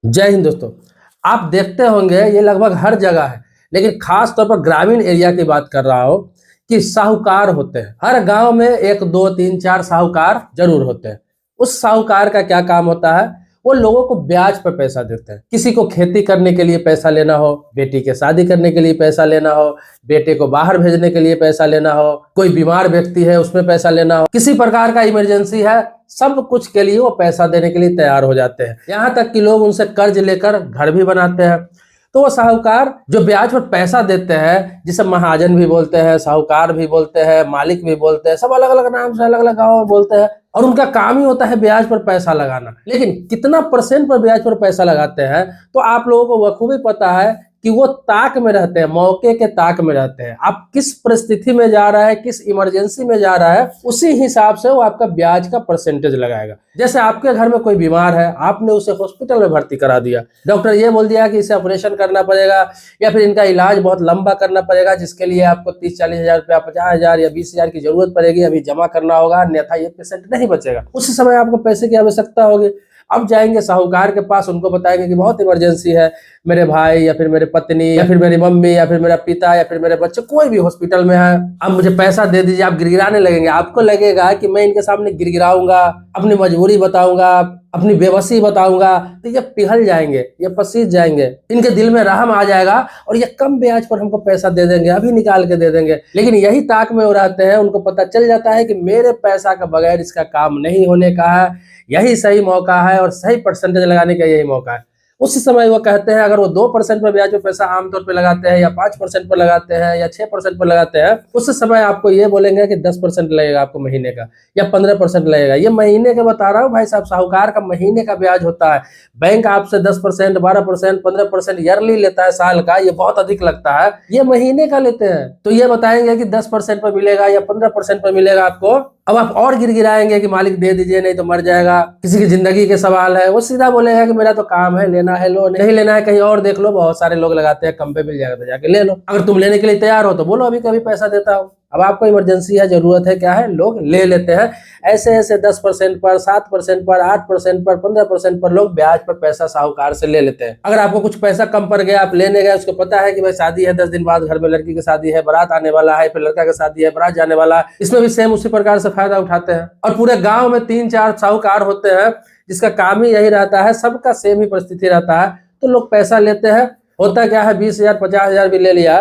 जय हिंद दोस्तों। आप देखते होंगे ये लगभग हर जगह है, लेकिन खास तौर पर ग्रामीण एरिया की बात कर रहा हूं कि साहूकार होते हैं। हर गांव में एक दो तीन चार साहूकार जरूर होते हैं। उस साहूकार का क्या काम होता है? वो लोगों को ब्याज पर पैसा देते हैं। किसी को खेती करने के लिए पैसा लेना हो, बेटी के शादी करने के लिए पैसा लेना हो, बेटे को बाहर भेजने के लिए पैसा लेना हो, कोई बीमार व्यक्ति है उसमें पैसा लेना हो, किसी प्रकार का इमरजेंसी है, सब कुछ के लिए वो पैसा देने के लिए तैयार हो जाते हैं। यहाँ तक कि लोग उनसे कर्ज लेकर घर भी बनाते हैं। तो वो साहूकार जो ब्याज पर पैसा देते हैं, जिसे महाजन भी बोलते हैं, साहूकार भी बोलते हैं, मालिक भी बोलते हैं, सब अलग अलग नाम से अलग अलग गाँव में बोलते हैं, और उनका काम ही होता है ब्याज पर पैसा लगाना। लेकिन कितना परसेंट पर ब्याज पर पैसा लगाते हैं तो आप लोगों को बखूबी पता है कि वो ताक में रहते हैं, मौके के ताक में रहते हैं। आप किस परिस्थिति में जा रहा है, किस इमरजेंसी में जा रहा है, उसी हिसाब से वो आपका ब्याज का परसेंटेज लगाएगा। जैसे आपके घर में कोई बीमार है, आपने उसे हॉस्पिटल में भर्ती करा दिया, डॉक्टर ये बोल दिया कि इसे ऑपरेशन करना पड़ेगा या फिर इनका इलाज बहुत लंबा करना पड़ेगा, जिसके लिए आपको 30-40 हजार रुपया, 50,000 या 20,000 की जरूरत पड़ेगी, अभी जमा करना होगा, अन्यथा ये पेशेंट नहीं बचेगा। उस समय आपको पैसे की आवश्यकता होगी। अब जाएंगे साहूकार के पास, उनको बताएंगे कि बहुत इमरजेंसी है, मेरे भाई या फिर मेरे पत्नी या फिर मेरी मम्मी या फिर मेरा पिता या फिर मेरे बच्चे कोई भी हॉस्पिटल में है, अब मुझे पैसा दे दीजिए। आप गिड़गिड़ाने लगेंगे। आपको लगेगा कि मैं इनके सामने गिड़गिड़ाऊंगा, अपनी मजबूरी बताऊंगा, अपनी बेबसी बताऊंगा, तो ये पिघल जाएंगे, ये पसीज जाएंगे, इनके दिल में रहम आ जाएगा और ये कम ब्याज पर हमको पैसा दे देंगे, अभी निकाल के दे देंगे। लेकिन यही ताक में वो रहते हैं, उनको पता चल जाता है कि मेरे पैसा के बगैर इसका काम नहीं होने का है, यही सही मौका है और सही परसेंटेज लगाने का यही मौका है। उस समय वो कहते हैं, अगर वो 2% पर ब्याज पे पैसा आमतौर पे लगाते हैं या 5% पर लगाते हैं या 6% पर लगाते हैं, उस समय आपको ये बोलेंगे कि 10% लगेगा आपको महीने का या 15% लगेगा। ये महीने का बता रहा हूँ भाई साहब, साहूकार का महीने का ब्याज होता है। बैंक आपसे 10%, 12%, 15% ईयरली लेता है साल का, ये बहुत अधिक लगता है। ये महीने का लेते हैं तो ये बताएंगे कि 10% पर मिलेगा या 15% पर मिलेगा आपको। अब आप और गिड़गिड़ाएंगे कि मालिक दे दीजिए नहीं तो मर जाएगा, किसी की जिंदगी के सवाल है। वो सीधा बोलेगा कि मेरा तो काम है, लेना है लो, नहीं लेना है कहीं और देख लो, बहुत सारे लोग लगाते हैं, कम पे मिल जाएगा तो जाके ले लो। अगर तुम लेने के लिए तैयार हो तो बोलो अभी कभी पैसा देता हूँ। अब आपको इमरजेंसी है, जरूरत है, क्या है, लोग ले लेते हैं। ऐसे ऐसे 10% पर, 7% पर, 8% पर, 15% पर लोग ब्याज पर पैसा साहूकार से ले लेते हैं। अगर आपको कुछ पैसा कम पड़ गया, आप लेने गए, उसको पता है कि भाई शादी है, 10 दिन बाद घर में लड़की की शादी है, बारात आने वाला है, फिर लड़का की शादी है, बारात जाने वाला है, इसमें भी सेम उसी प्रकार से फायदा उठाते हैं। और पूरे गांव में 3-4 साहूकार होते हैं जिसका काम ही यही रहता है, सबका सेम ही परिस्थिति रहता है, तो लोग पैसा लेते हैं। होता क्या है, 20,000 50,000 भी ले लिया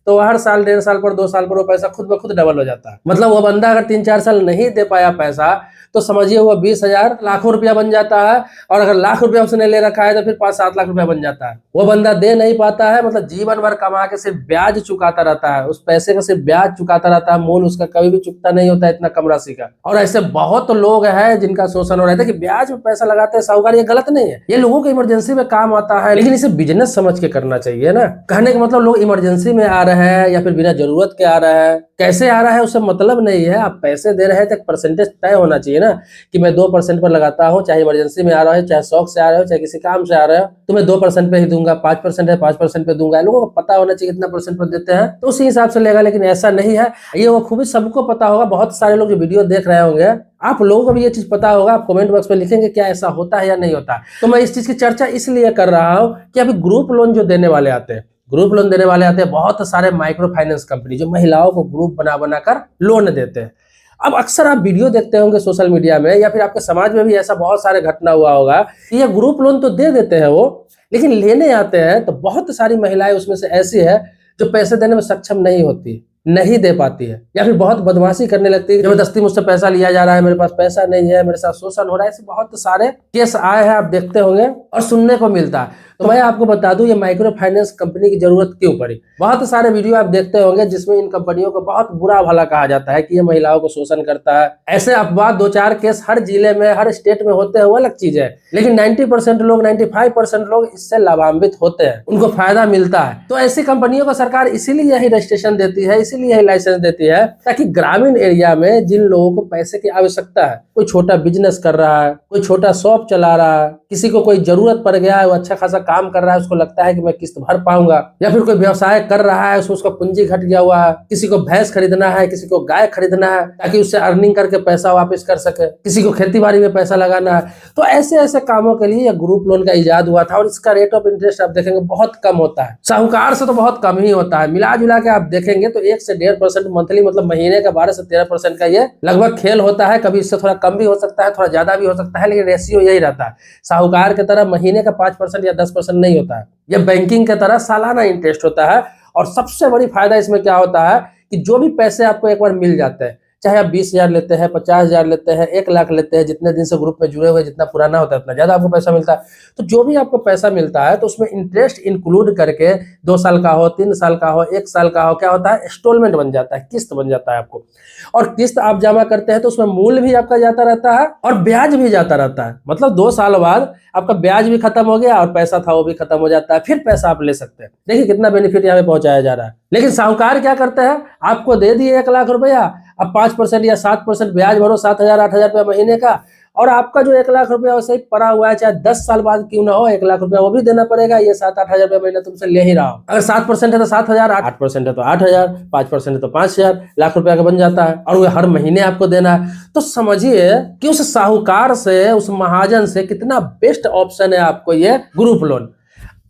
तो हर साल, 1.5 साल पर, 2 साल पर वो पैसा खुद ब खुद डबल हो जाता है। मतलब वो बंदा अगर 3-4 साल नहीं दे पाया पैसा तो समझिए वो 20,000 लाखों रुपया बन जाता है, और अगर लाख रुपया उसने ले रखा है तो फिर 5-7 लाख रुपया बन जाता है। वो बंदा दे नहीं पाता है, मतलब जीवन भर कमा के सिर्फ ब्याज चुकाता रहता है, उस पैसे का सिर्फ ब्याज चुकाता रहता है, मूल उसका कभी भी चुकता नहीं होता है, इतना कम राशि का। और ऐसे बहुत लोग हैं जिनका शोषण हो रहा है कि ब्याज में पैसा लगाते हैं साहूकार। ये गलत नहीं है, ये लोगों की इमरजेंसी में काम आता है, लेकिन इसे बिजनेस समझ के करना चाहिए ना। कहने का मतलब लोग इमरजेंसी में आ रहे हैं या फिर बिना जरूरत के आ रहा है, कैसे आ रहा है उससे मतलब नहीं है। आप पैसे दे रहे हैं तो एक परसेंटेज तय होना चाहिए ना, कि मैं 2% पर लगाता हूँ, चाहे इमरजेंसी में आ रहा है, चाहे शौक से आ रहे हो, चाहे किसी काम से आ रहे हो, तो मैं 2% पे ही दूंगा, 5% है 5% पे दूंगा। लोगों को पता होना चाहिए कितना परसेंट पर देते हैं, तो उसी हिसाब से लेगा। लेकिन ऐसा नहीं है, ये वो खूबी सबको पता होगा। बहुत सारे लोग जो वीडियो देख रहे होंगे, आप लोगों को भी ये चीज पता होगा। आप कमेंट बॉक्स में लिखेंगे क्या ऐसा होता है या नहीं होता। तो मैं इस चीज की चर्चा इसलिए कर रहा हूँ कि अभी ग्रुप लोन जो देने वाले आते हैं, ग्रुप लोन देने वाले आते हैं बहुत सारे माइक्रो फाइनेंस कंपनी, जो महिलाओं को ग्रुप बना बनाकर लोन देते हैं। अब अक्सर आप वीडियो देखते होंगे सोशल मीडिया में या फिर आपके समाज में भी ऐसा बहुत सारे घटना हुआ होगा कि ये ग्रुप लोन तो दे देते हैं वो, लेकिन लेने आते हैं तो बहुत सारी महिलाएं उसमें से ऐसी है जो पैसे देने में सक्षम नहीं होती, नहीं दे पाती है, या फिर बहुत बदमाशी करने लगती है, जबरदस्ती मुझसे पैसा लिया जा रहा है, मेरे पास पैसा नहीं है, मेरे साथ शोषण हो रहा है। ऐसे बहुत सारे केस आए हैं, आप देखते होंगे और सुनने को मिलता है। तो मैं आपको बता दूं ये माइक्रो फाइनेंस कंपनी की जरूरत क्यों पड़ी। बहुत सारे वीडियो आप देखते होंगे जिसमें इन कंपनियों को बहुत बुरा भला कहा जाता है कि ये महिलाओं को शोषण करता है। ऐसे अफवाह 2-4 केस हर जिले में, हर स्टेट में होते हैं, वो अलग चीज है, लेकिन 90% लोग, 95% लोग इससे लाभान्वित होते हैं, उनको फायदा मिलता है। तो ऐसी कंपनियों को सरकार इसीलिए यही रजिस्ट्रेशन देती है, इसीलिए यही लाइसेंस देती है, ताकि ग्रामीण एरिया में जिन लोगों को पैसे की आवश्यकता है, कोई छोटा बिजनेस कर रहा है, कोई छोटा शॉप चला रहा है, किसी को कोई जरूरत पड़ गया है, वो अच्छा खासा काम कर रहा है, उसको लगता है कि मैं किस्त भर पाऊंगा, या फिर कोई व्यवसाय कर रहा है, उसका पूंजी घट गया हुआ है, किसी को भैंस खरीदना है, किसी को गाय खरीदना है ताकि उससे अर्निंग करके पैसा वापस कर सके, किसी को खेती बाड़ी में पैसा लगाना है, तो ऐसे ऐसे कामों के लिए ग्रुप लोन का इजाद हुआ था। और इसका रेट ऑफ इंटरेस्ट आप देखेंगे बहुत कम होता है, साहूकार से तो बहुत कम ही होता है। मिला जुला के आप देखेंगे तो 1 से 1.5% मंथली, मतलब महीने का 12 से 13% का ये लगभग खेल होता है। कभी इससे थोड़ा कम भी हो सकता है, थोड़ा ज्यादा भी हो सकता है, लेकिन रेशियो यही रहता है। साहूकार की तरह महीने का 5% या 10% नहीं होता है, यह बैंकिंग की तरह सालाना इंटरेस्ट होता है। और सबसे बड़ी फायदा इसमें क्या होता है कि जो भी पैसे आपको एक बार मिल जाते हैं, चाहे आप 20,000 लेते हैं, 50,000 लेते हैं, 1 लाख लेते हैं, जितने दिन से ग्रुप में जुड़े हुए, जितना पुराना होता है उतना ज्यादा आपको पैसा मिलता है। तो जो भी आपको पैसा मिलता है तो उसमें इंटरेस्ट इंक्लूड करके 2 साल का हो, 3 साल का हो, 1 साल का हो, क्या होता है, इंस्टॉलमेंट बन जाता है, किस्त बन जाता है आपको। और किस्त आप जमा करते हैं तो उसमें मूल्य भी आपका जाता रहता है और ब्याज भी जाता रहता है। मतलब 2 साल बाद आपका ब्याज भी खत्म हो गया और पैसा था वो भी खत्म हो जाता है, फिर पैसा आप ले सकते हैं। देखिए कितना बेनिफिट यहाँ पे पहुंचाया जा रहा है। लेकिन साहूकार क्या करते हैं, आपको दे दिए 1 लाख रुपया, अब 5% या 7% ब्याज भरो, 7,000-8,000 रुपया महीने का, और आपका जो 1 लाख रुपया वैसे ही पड़ा हुआ है, चाहे 10 साल बाद क्यों ना हो, 1 लाख रुपया वो भी देना पड़ेगा। ये 7-8 हजार रुपया महीना तुमसे ले ही रहा हो। अगर 7% है तो 7,000, 8% है तो 8,000, 5% है तो 5,000, लाख रुपया का बन जाता है, और वो हर महीने आपको देना है। तो समझिए कि उस साहूकार से, उस महाजन से कितना बेस्ट ऑप्शन है आपको ये ग्रुप लोन।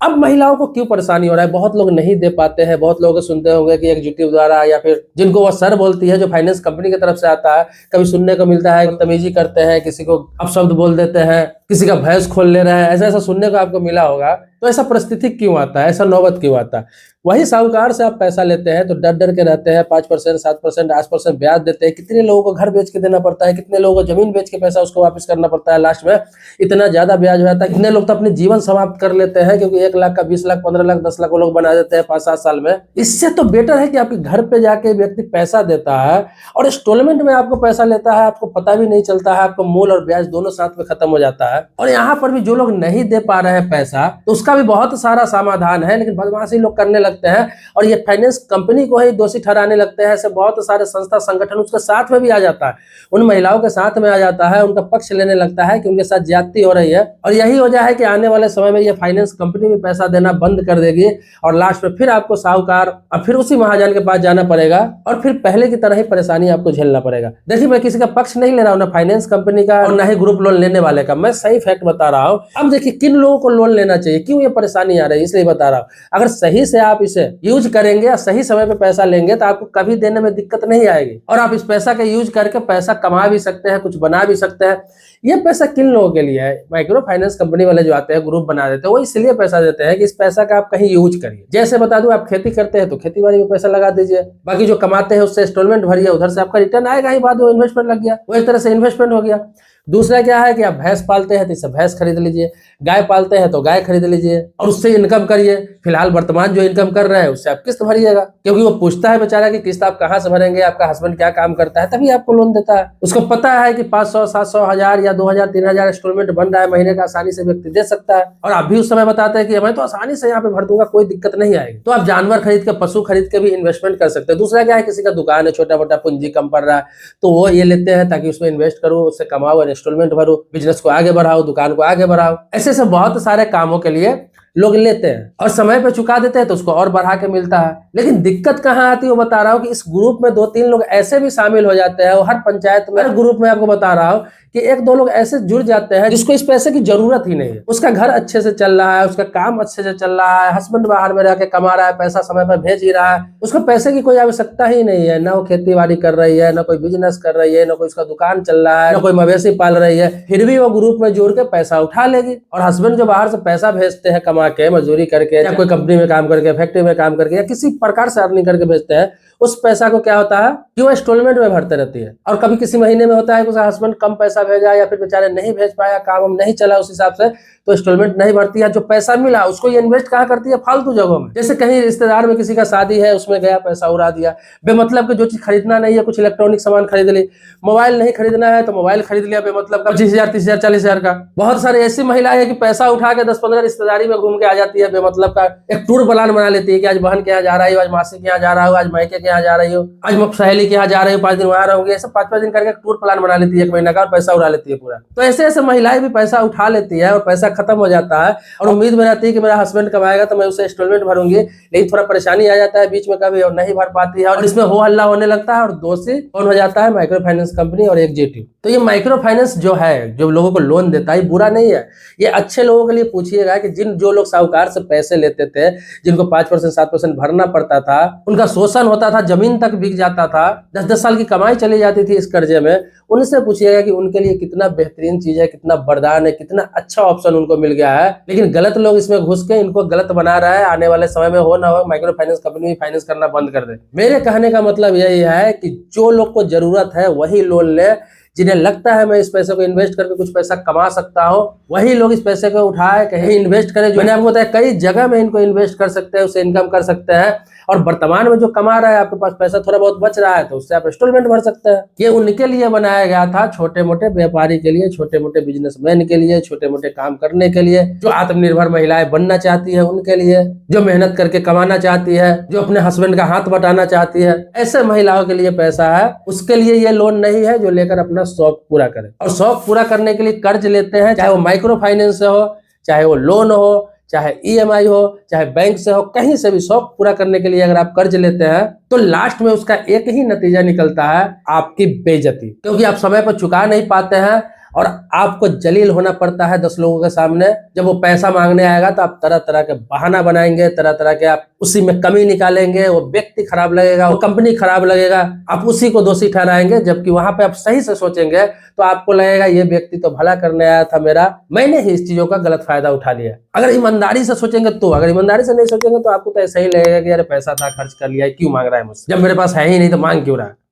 अब महिलाओं को क्यों परेशानी हो रहा है, बहुत लोग नहीं दे पाते हैं। बहुत लोग सुनते होंगे कि एग्जीक्यूटिव द्वारा, या फिर जिनको वो सर बोलती है, जो फाइनेंस कंपनी की तरफ से आता है, कभी सुनने को मिलता है बदतमीजी करते हैं, किसी को अपशब्द बोल देते हैं, किसी का भैंस खोल ले रहे हैं, ऐसा ऐसा सुनने को आपको मिला होगा। तो ऐसा परिस्थिति क्यों आता है, ऐसा नौबत क्यों आता है? वही साहूकार से आप पैसा लेते हैं तो डर डर के रहते हैं, 5%, 7%, 8% ब्याज देते हैं। कितने लोगों को घर बेच के देना पड़ता है, कितने लोगों को जमीन बेच के पैसा उसको वापस करना पड़ता है, लास्ट में इतना ज्यादा ब्याज हो जाता है। कितने लोग तो अपने जीवन समाप्त कर लेते हैं, क्योंकि 1 लाख का 20 लाख, 15 लाख, 10 लाख वो लोग बना देते हैं 5-7 साल में। इससे तो बेटर है कि आपके घर पे जाके व्यक्ति पैसा देता है और इंस्टॉलमेंट में आपको पैसा लेता है, आपको पता भी नहीं चलता है, आपको मूल और ब्याज दोनों साथ में खत्म हो जाता है। और यहाँ पर भी जो लोग नहीं दे पा रहे हैं पैसा, तो उसका भी बहुत सारा समाधान है, लेकिन बदमाशी लोग करने लगते हैं और ये फाइनेंस कंपनी को ही दोषी ठहराने लगते हैं। ऐसे बहुत सारे संस्था संगठन उसके साथ में भी आ जाता है, उन महिलाओं के साथ में आ जाता है, उनका पक्ष लेने लगता है कि उनके साथ ज्यादती हो रही है। और यही वजह है कि आने वाले समय में ये फाइनेंस कंपनी भी पैसा देना बंद कर देगी और लास्ट में फिर आपको साहूकार और फिर उसी महाजन के पास जाना पड़ेगा और फिर पहले की तरह ही परेशानी आपको झेलना पड़ेगा। देखिए मैं किसी का पक्ष नहीं ले रहा हूँ, ना फाइनेंस कंपनी का और ना ही ग्रुप लोन लेने वाले का, मैं सही फैक्ट बता रहा हूँ। अब देखिए किन लोगों को लोन लेना चाहिए, क्यों ये परेशानी आ रही है, इसलिए बता रहा हूँ। अगर सही से आप इसे यूज करेंगे, सही समय पे पैसा लेंगे, तो आपको कभी देने में दिक्कत नहीं आएगी और आप इस पैसा का यूज करके पैसा कमा भी सकते हैं, कुछ बना भी सकते हैं। ये पैसा किन लोगों के लिए है? माइक्रो फाइनेंस कंपनी वाले जो आते हैं, ग्रुप बना देते हैं, वो इसलिए पैसा देते हैं कि इस पैसा का आप कहीं यूज करिए। जैसे बता दूं, आप खेती करते हैं तो खेती बाड़ी में पैसा लगा दीजिए, बाकी जो कमाते हैं उससे इंस्टॉलमेंट भरिए, उधर से आपका रिटर्न आएगा ही, बाद वो इन्वेस्टमेंट लग गया, वो एक तरह से इन्वेस्टमेंट हो गया। दूसरा क्या है कि आप भैंस पालते हैं तो इससे भैंस खरीद लीजिए, गाय पालते हैं तो गाय खरीद लीजिए और उससे इनकम करिए। फिलहाल वर्तमान जो इनकम कर रहे हैं उससे आप किस्त भरिएगा, क्योंकि वो पूछता है बेचारा कि किस्त आप कहाँ से भरेंगे, आपका हस्बैंड क्या काम करता है, तभी आपको लोन देता है। उसको पता है कि 500, 700, 1000 या 2000, 3000 इंस्टॉलमेंट बन रहा है महीने का, आसानी से व्यक्ति दे सकता है। और आप भी उस समय बताते हैं कि मैं तो आसानी से यहाँ पे भर दूंगा, कोई दिक्कत नहीं आएगी। तो आप जानवर खरीद के, पशु खरीद के भी इन्वेस्टमेंट कर सकते हैं। दूसरा क्या है, किसी का दुकान है, छोटा मोटा पूंजी कम पड़ रहा है, तो वो ये लेते हैं ताकि उसमें इन्वेस्ट करो, उससे कमाओ और इंस्टॉलमेंट भरो, बिजनेस को आगे बढ़ाओ, दुकान को आगे बढ़ाओ। ऐसे से बहुत सारे कामों के लिए लोग लेते हैं और समय पे चुका देते हैं तो उसको और बढ़ा के मिलता है। लेकिन दिक्कत कहाँ आती है वो बता रहा हूँ कि इस ग्रुप में 2-3 लोग ऐसे भी शामिल हो जाते हैं, हर पंचायत में, हर ग्रुप में आपको बता रहा हूँ कि 1-2 लोग ऐसे जुड़ जाते हैं जिसको इस पैसे की जरूरत ही नहीं है। उसका घर अच्छे से चल रहा है, उसका काम अच्छे से चल रहा है, हस्बैंड बाहर में रह के कमा रहा है, पैसा समय पर भेज ही रहा है, उसको पैसे की कोई आवश्यकता ही नहीं है। ना वो खेती बाड़ी कर रही है, ना कोई बिजनेस कर रही है, ना कोई उसका दुकान चल रहा है, ना कोई मवेशी पाल रही है, फिर भी वो ग्रुप में जुड़ के पैसा उठा लेगी। और हस्बैंड जो बाहर से पैसा भेजते हैं कमा के, मजदूरी करके, या कोई कंपनी में काम करके, फैक्ट्री में काम करके, या किसी प्रकार से अर्निंग करके भेजते हैं, उस पैसा को क्या होता है कि वो इंस्टॉलमेंट में भरते रहती है। और कभी किसी महीने में होता है कि उसका हस्बैंड कम पैसा भेजा या फिर बेचारे नहीं भेज पाया, काम नहीं चला उस हिसाब से, तो इंस्टॉलमेंट नहीं भरती है। जो पैसा मिला उसको ये इन्वेस्ट कहाँ करती है, फालतू जगहों में। जैसे कहीं रिश्तेदार में किसी का शादी है, उसमें गया, पैसा उड़ा दिया बेमतलब के। जो चीज खरीदना नहीं है, कुछ इलेक्ट्रॉनिक सामान खरीद ली, मोबाइल नहीं खरीदना है तो मोबाइल खरीद लिया बेमतलब का, 25,000, 30,000, 40,000 का। बहुत सारी ऐसी महिलाएं है कि पैसा उठा के 10-15 रिश्तेदारी में घूम के आ जाती है बेमतलब का। एक टूर प्लान बना लेती है कि आज बहन के यहाँ जा रहा है, आज मासी के यहाँ जा रहा हूँ, आज मायके के के यहाँ जा रही हो, आज मैं सहेली के यहाँ जा रही हूँ, 5 दिन वहां रहूंगी, ऐसे 5-5 दिन करके टूर प्लान बना लेती है 1 महीना का और पैसा उड़ा लेती है पूरा। तो ऐसे ऐसे महिलाएं भी पैसा उठा लेती है और पैसा खत्म हो जाता है और उम्मीद में रहती है कि मेरा हस्बैंड कमाएगा तो मैं उसे इंस्टॉलमेंट भरूंगी, लेकिन थोड़ा परेशानी आ जाता है बीच में कभी और नहीं भर पाती है और इसमें हो हल्ला होने लगता है और दोषी कौन हो जाता है? माइक्रो फाइनेंस कंपनी और एग्जीक्यूटिव। तो ये माइक्रो फाइनेंस जो है, जो लोगों को लोन देता है, बुरा नहीं है, ये अच्छे लोगों के लिए पूछिएगा कि जो लोग साहूकार से पैसे लेते थे, जिनको 5% 7% भरना पड़ता था, उनका शोषण होता था, जमीन तक बिक जाता था, 10-10 साल की कमाई चली जाती थी इस कर्जे में, उनसे पूछिएगा कि उनके लिए कितना बेहतरीन चीज है, कितना वरदान है, कितना अच्छा ऑप्शन उनको मिल गया है। लेकिन गलत लोग इसमें घुस के इनको गलत बना रहा है। आने वाले समय में हो ना हो माइक्रो फाइनेंस कंपनी फाइनेंस करना बंद कर दे। मेरे कहने का मतलब यही है कि जो लोग को जरूरत है वही लोन ले, जिन्हें लगता है मैं इस पैसे को इन्वेस्ट करके कुछ पैसा कमा सकता हूं, वही लोग इस पैसे को उठाए कहीं इन्वेस्ट करें। मैंने आपको बताया कई जगह में इनको इन्वेस्ट कर सकते हैं, उससे इनकम कर सकते हैं और वर्तमान में जो कमा रहा है, आपके पास पैसा थोड़ा बहुत बच रहा है तो उससे आप इंस्टॉलमेंट भर सकते हैं। ये उनके लिए बनाया गया था, छोटे मोटे व्यापारी के लिए, छोटे मोटे बिजनेसमैन के लिए, छोटे मोटे काम करने के लिए, जो आत्मनिर्भर महिलाएं बनना चाहती है उनके लिए, जो मेहनत करके कमाना चाहती है, जो अपने हस्बैंड का हाथ बटाना चाहती है, ऐसे महिलाओं के लिए पैसा है। उसके लिए ये लोन नहीं है जो लेकर अपना शौक पूरा करे। और शौक पूरा करने के लिए कर्ज लेते हैं, चाहे वो माइक्रो फाइनेंस से हो, चाहे वो लोन हो, चाहे ईएमआई हो, चाहे बैंक से हो, कहीं से भी शौक पूरा करने के लिए अगर आप कर्ज लेते हैं तो लास्ट में उसका एक ही नतीजा निकलता है, आपकी बेइज्जती। क्योंकि आप समय पर चुका नहीं पाते हैं और आपको जलील होना पड़ता है 10 लोगों के सामने। जब वो पैसा मांगने आएगा तो आप तरह तरह के बहाना बनाएंगे, तरह तरह के आप उसी में कमी निकालेंगे, वो व्यक्ति खराब लगेगा, वो कंपनी खराब लगेगा, आप उसी को दोषी ठहराएंगे। जबकि वहां पे आप सही से सोचेंगे तो आपको लगेगा ये व्यक्ति तो भला करने आया था मेरा, मैंने ही इस चीजों का गलत फायदा उठा लिया। अगर ईमानदारी से सोचेंगे तो, अगर ईमानदारी से नहीं सोचेंगे तो आपको तो ऐसा ही लगेगा कि यार पैसा था खर्च कर लिया, क्यों मांग रहा है मुझसे, जब मेरे पास है ही नहीं तो मांग क्यों रहा है।